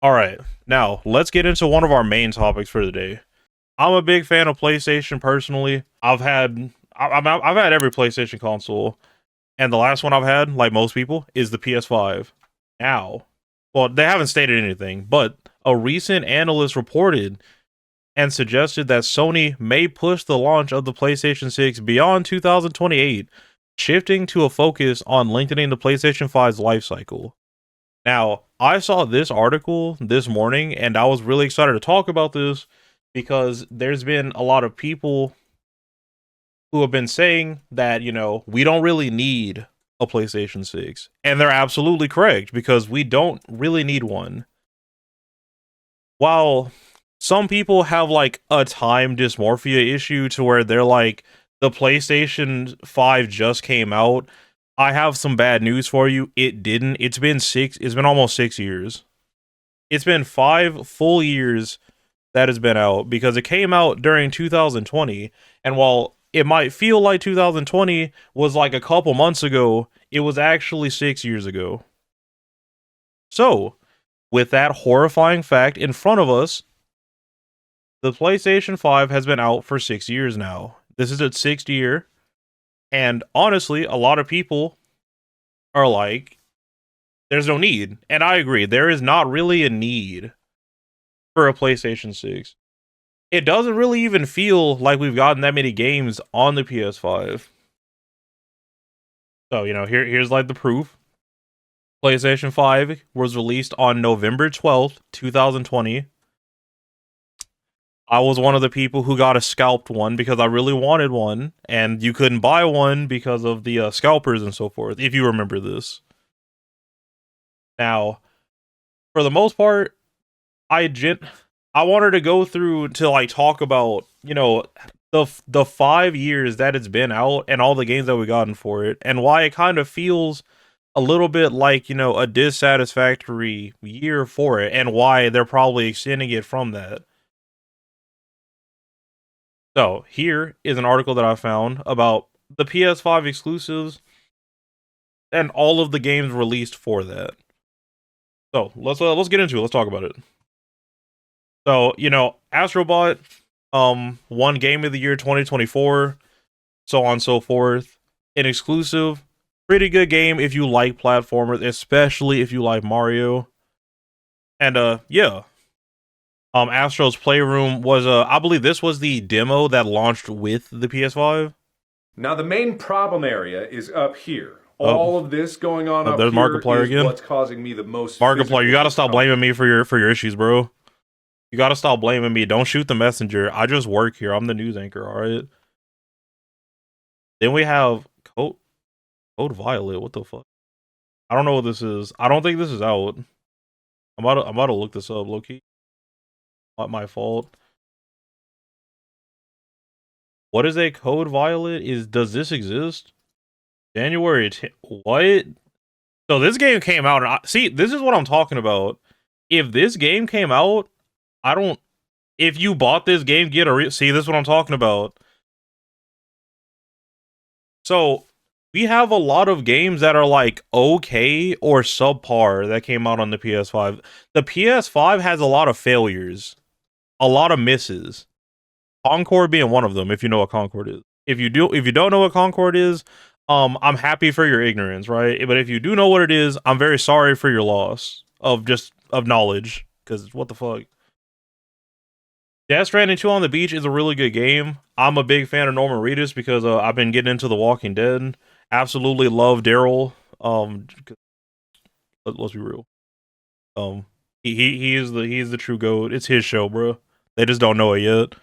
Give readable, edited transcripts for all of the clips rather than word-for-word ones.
All right, now let's get into one of our main topics for the day. I'm a big fan of PlayStation personally. I've had every PlayStation console, and the last one I've had, like most people, is the PS5. Now, well, they haven't stated anything, but a recent analyst reported and suggested that Sony may push the launch of the PlayStation 6 beyond 2028, shifting to a focus on lengthening the PlayStation 5's life cycle. Now, I saw this article this morning and I was really excited to talk about this because there's been a lot of people who have been saying that, we don't really need a PlayStation 6. And they're absolutely correct because we don't really need one. While some people have like a time dysmorphia issue to where they're like, the PlayStation 5 just came out. I have some bad news for you. It didn't. It's been almost 6 years. It's been 5 full years that has been out because it came out during 2020. And while it might feel like 2020 was like a couple months ago, it was actually 6 years ago. So, with that horrifying fact in front of us, the PlayStation 5 has been out for 6 years now. This is its 6th year. And honestly, a lot of people are like, there's no need. And I agree, there is not really a need for a PlayStation 6. It doesn't really even feel like we've gotten that many games on the PS5. So, here's like the proof. PlayStation 5 was released on November 12th, 2020. I was one of the people who got a scalped one because I really wanted one, and you couldn't buy one because of the scalpers and so forth, if you remember this. Now, for the most part, I wanted to go through to like talk about, the 5 years that it's been out and all the games that we gotten for it, and why it kind of feels a little bit like, a dissatisfactory year for it, and why they're probably extending it from that. So, here is an article that I found about the PS5 exclusives and all of the games released for that. So, let's get into it. Let's talk about it. So, Astrobot won Game of the Year 2024, so on and so forth. An exclusive, pretty good game if you like platformers, especially if you like Mario. And yeah. Astro's Playroom was I believe this was the demo that launched with the PS5. Now the main problem area is up here. All of this going on up there's here Markiplier is again. what's causing me the most. Markiplier, you gotta stop blaming me for your issues, bro. You gotta stop blaming me. Don't shoot the messenger. I just work here. I'm the news anchor, alright? Then we have Code Violet. What the fuck? I don't know what this is. I don't think this is out. I'm about to look this up, low-key. Not my fault. What is a Code Violet? Does this exist? January 10th. What? So this game came out, and see, this is what I'm talking about. If this game came out, if you bought this game, see, this is what I'm talking about. So, we have a lot of games that are like okay or subpar that came out on the PS5. The PS5 has a lot of failures, a lot of misses. Concord being one of them, if you know what Concord is. If you don't know what Concord is, I'm happy for your ignorance, right? But if you do know what it is, I'm very sorry for your loss of knowledge, because what the fuck. Death Stranding 2 on the Beach is a really good game. I'm a big fan of Norman Reedus because I've been getting into The Walking Dead. Absolutely love Daryl. Let's be real. He's the true GOAT. It's his show, bro. They just don't know it yet.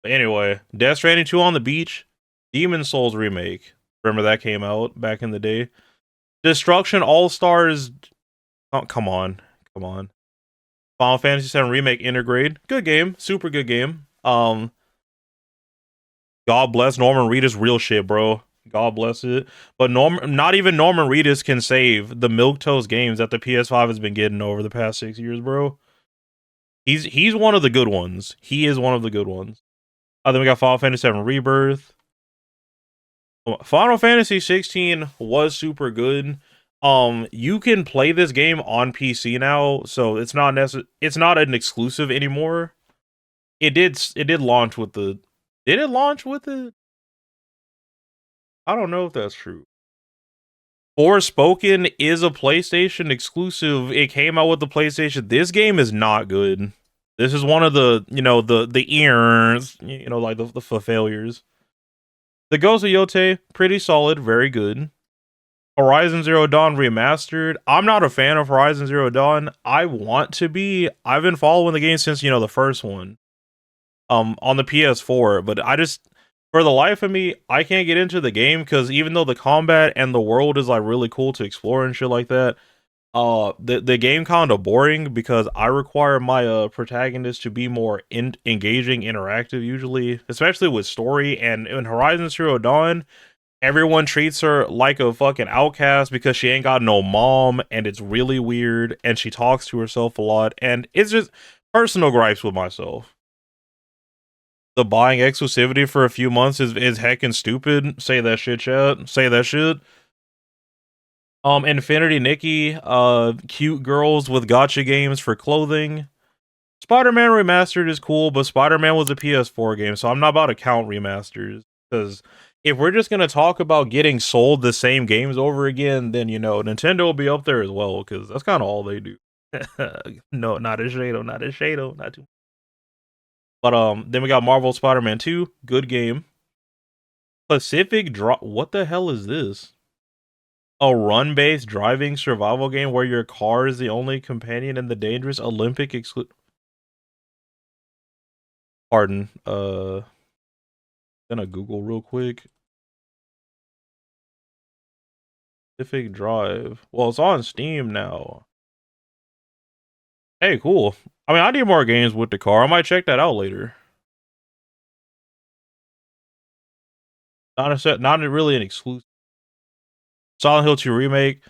But anyway, Death Stranding 2 on the Beach, Demon Souls remake. Remember that came out back in the day. Destruction All Stars. Oh, come on. Final Fantasy VII Remake Intergrade. Good game. Super good game. God bless Norman Reedus. Real shit, bro. God bless it. But not even Norman Reedus can save the milquetoast games that the PS5 has been getting over the past 6 years, bro. He's one of the good ones. He is one of the good ones. Then we got Final Fantasy VII Rebirth. Final Fantasy 16 was super good. You can play this game on PC now, so it's not an exclusive anymore. It did launch with the did it launch with it? I don't know if that's true. Forspoken is a PlayStation exclusive. It came out with the PlayStation. This game is not good. This is one of the, the ears, like the failures. The Ghost of Yote, pretty solid, very good. Horizon Zero Dawn Remastered. I'm not a fan of Horizon Zero Dawn. I want to be. I've been following the game since, the first one. On the PS4, but I just, for the life of me, I can't get into the game because even though the combat and the world is like really cool to explore and shit like that, the game kind of boring because I require my protagonist to be more engaging, interactive usually, especially with story. And in Horizon Zero Dawn, everyone treats her like a fucking outcast because she ain't got no mom, and it's really weird, and she talks to herself a lot, and it's just personal gripes with myself. The buying exclusivity for a few months is heckin' stupid. Say that shit, chat. Say that shit. Infinity Nikki, cute girls with gotcha games for clothing. Spider-Man Remastered is cool, but Spider-Man was a PS4 game, so I'm not about to count remasters. Because if we're just gonna talk about getting sold the same games over again, then Nintendo will be up there as well, because that's kind of all they do. No, not a Shado, not a Shado, not too. But then we got Marvel Spider-Man 2, good game. Pacific Drop. What the hell is this? A run-based driving survival game where your car is the only companion in the dangerous Olympic Pardon. Gonna Google real quick. Pacific Drive. Well, it's on Steam now. Hey, cool. I mean, I need more games with the car. I might check that out later. Not really an exclusive. Silent Hill 2 remake.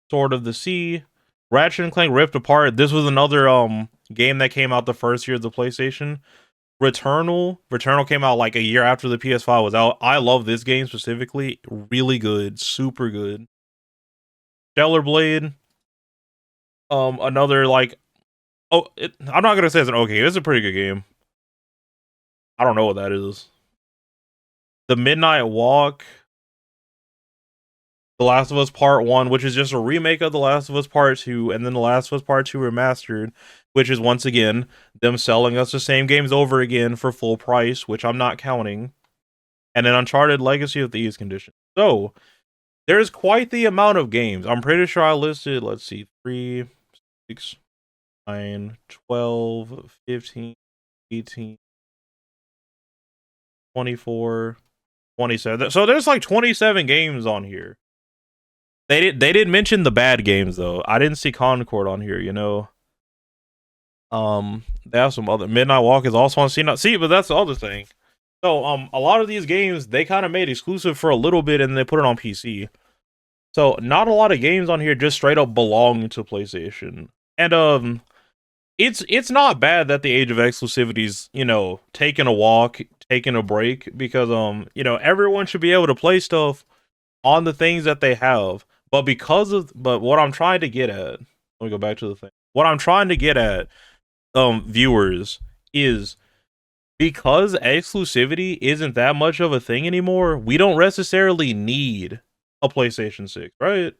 Sword of the Sea. Ratchet and Clank Rift Apart. This was another game that came out the first year of the PlayStation. Returnal came out like a year after the PS5 was out. I love this game specifically. Really good, super good. Stellar Blade. Another like, I'm not gonna say it's an okay game. It's a pretty good game. I don't know what that is. The Midnight Walk. The Last of Us Part 1, which is just a remake of The Last of Us Part 2, and then The Last of Us Part 2 Remastered, which is once again them selling us the same games over again for full price, which I'm not counting. And then Uncharted Legacy of Thieves Condition. So, there's quite the amount of games. I'm pretty sure I listed, let's see, 3, 6, 9, 12, 15, 18, 24, 27. So there's like 27 games on here. They didn't mention the bad games though. I didn't see Concord on here, They have some other Midnight Walk is also on Steam. See, but that's the other thing. So a lot of these games they kind of made exclusive for a little bit and they put it on PC. So not a lot of games on here just straight up belong to PlayStation. And it's not bad that the age of exclusivities, taking a walk, taking a break, because everyone should be able to play stuff on the things that they have. But what I'm trying to get at, let me go back to the thing. What I'm trying to get at, viewers, is because exclusivity isn't that much of a thing anymore, we don't necessarily need a PlayStation 6, right?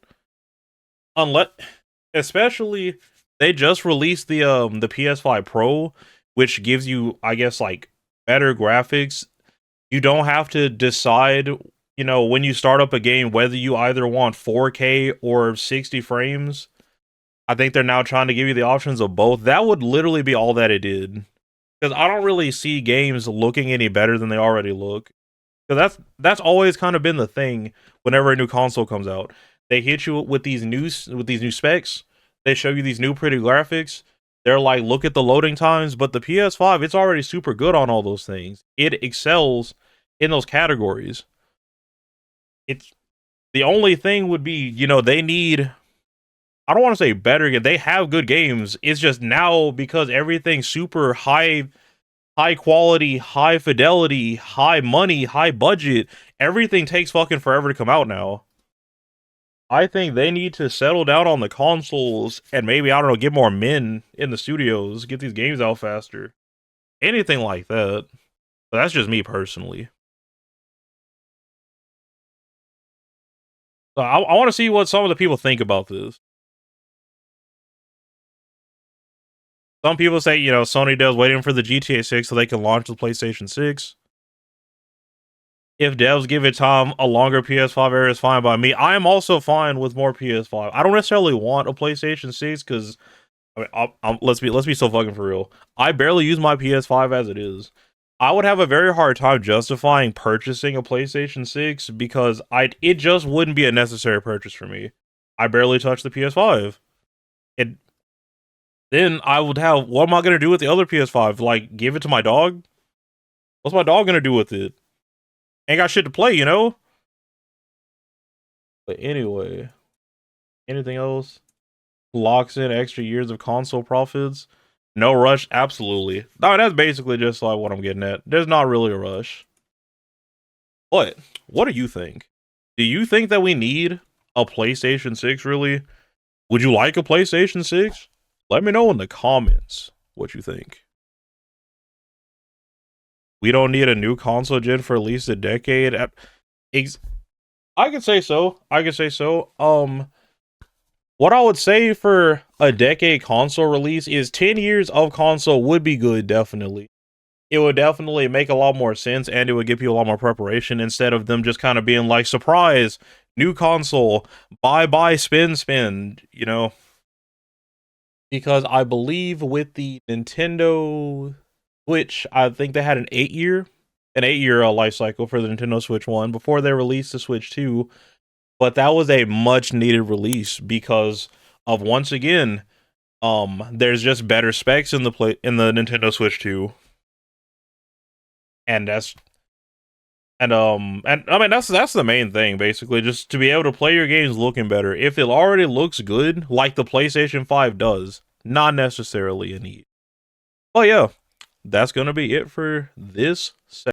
Especially they just released the PS5 Pro, which gives you, I guess, like better graphics. You don't have to decide, when you start up a game, whether you either want 4K or 60 frames. I think they're now trying to give you the options of both. That would literally be all that it did. Because I don't really see games looking any better than they already look. Because that's always kind of been the thing whenever a new console comes out. They hit you with these new specs. They show you these new pretty graphics. They're like, look at the loading times. But the PS5, it's already super good on all those things. It excels in those categories. It's the only thing would be, they need, I don't want to say better, they have good games. It's just now because everything's super high quality, high fidelity, high money, high budget, everything takes fucking forever to come out now. I think they need to settle down on the consoles and maybe, I don't know, get more men in the studios, get these games out faster. Anything like that. But that's just me personally. So I want to see what some of the people think about this. Some people say, Sony does waiting for the GTA 6 so they can launch the PlayStation 6. If devs give it time, a longer PS5 era is fine by me. I am also fine with more PS5. I don't necessarily want a PlayStation 6 because let's be so fucking for real. I barely use my PS5 as it is. I would have a very hard time justifying purchasing a PlayStation 6 because it just wouldn't be a necessary purchase for me. I barely touch the PS5. Then I would have, what am I gonna do with the other PS5? Like, give it to my dog? What's my dog gonna do with it? Ain't got shit to play, you know? But anyway, anything else? Locks in extra years of console profits. No rush, absolutely. No, that's basically just like what I'm getting at. There's not really a rush. But what do you think? Do you think that we need a PlayStation 6 really? Would you like a PlayStation 6? Let me know in the comments what you think. We don't need a new console gen for at least a decade. I could say so. What I would say for a decade console release is 10 years of console would be good, definitely. It would definitely make a lot more sense, and it would give you a lot more preparation instead of them just kind of being like, surprise, new console, buy, spend, Because I believe with the Nintendo Switch, I think they had an 8-year life cycle for the Nintendo Switch 1 before they released the Switch 2. But that was a much needed release because of, once again, there's just better specs in the Nintendo Switch 2. And that's I mean that's the main thing, basically, just to be able to play your games looking better. If it already looks good, like the PlayStation 5 does, not necessarily a need. But yeah, that's gonna be it for this